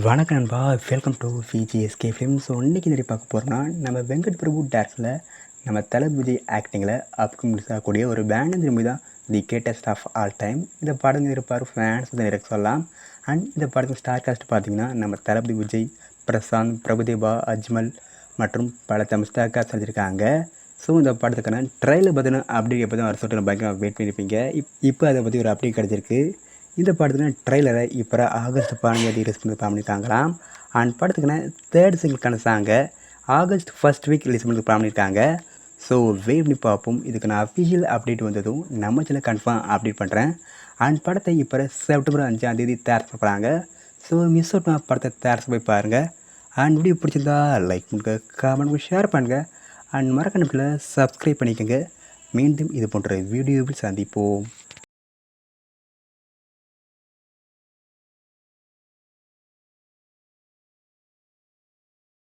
வணக்கம் நண்பா, welcome to VGSK film. So இன்றைக்கி இந்த பார்க்க போகிறோம்னா, நம்ம வெங்கட் பிரபு டேரக்டரில் நம்ம தளபதி ஆக்டிங்கில் அப்கமிங் ஆகக்கூடிய ஒரு பேனர்ஜி மூவி தான் the greatest of all time. இந்த படம் இருப்பார் ஃபேன்ஸ் வந்து எனக்கு சொல்லலாம். அண்ட் இந்த படத்துக்கு ஸ்டார் காஸ்ட் பார்த்திங்கன்னா, நம்ம தளபதி விஜய், பிரசாந்த், பிரபுதேவா, அஜ்மல் மற்றும் பல தமிழ் ஸ்டார் காஸ்ட் செஞ்சுருக்காங்க. ஸோ இந்த படத்துக்கான ட்ரெயிலர் பார்த்தீங்கன்னா அப்டேட் எப்போ தான் வர சொல்லிட்டு நம்ம பயங்கரமாக வெயிட் பண்ணியிருப்பீங்க. இப்போ அதை பற்றி ஒரு அப்டேட் கிடச்சிருக்கு. இந்த படத்துக்கான ட்ரெய்லரை இப்போ ஆகஸ்ட் 15 ரிலீஸ் பண்ணியிருக்காங்களாம். அண்ட் படத்துக்கான தேர்ட் சிங்கிள்கான சாங்கை ஆகஸ்ட் ஃபர்ஸ்ட் வீக் ரிலீஸ் பண்ணியிருக்காங்க. ஸோ வெயிட் பண்ணி பார்ப்போம். இதுக்கான அஃபிஷியல் அப்டேட் வந்ததும் நம்ம சேனல் கன்ஃபார்ம் அப்டேட் பண்ணுறேன். அண்ட் படத்தை இப்போ செப்டம்பர் 5 தயார் பண்ணுறாங்க. ஸோ மிஸ் அவுட் படத்தை தயார் போய் பாருங்கள். அண்ட் வீடியோ பிடிச்சிருந்தா லைக் பண்ணுங்கள், கமெண்ட் ஷேர் பண்ணுங்கள். அண்ட் மறக்காம சப்ஸ்கிரைப் பண்ணிக்கோங்க. மீண்டும் இது போன்ற வீடியோவில் சந்திப்போம்.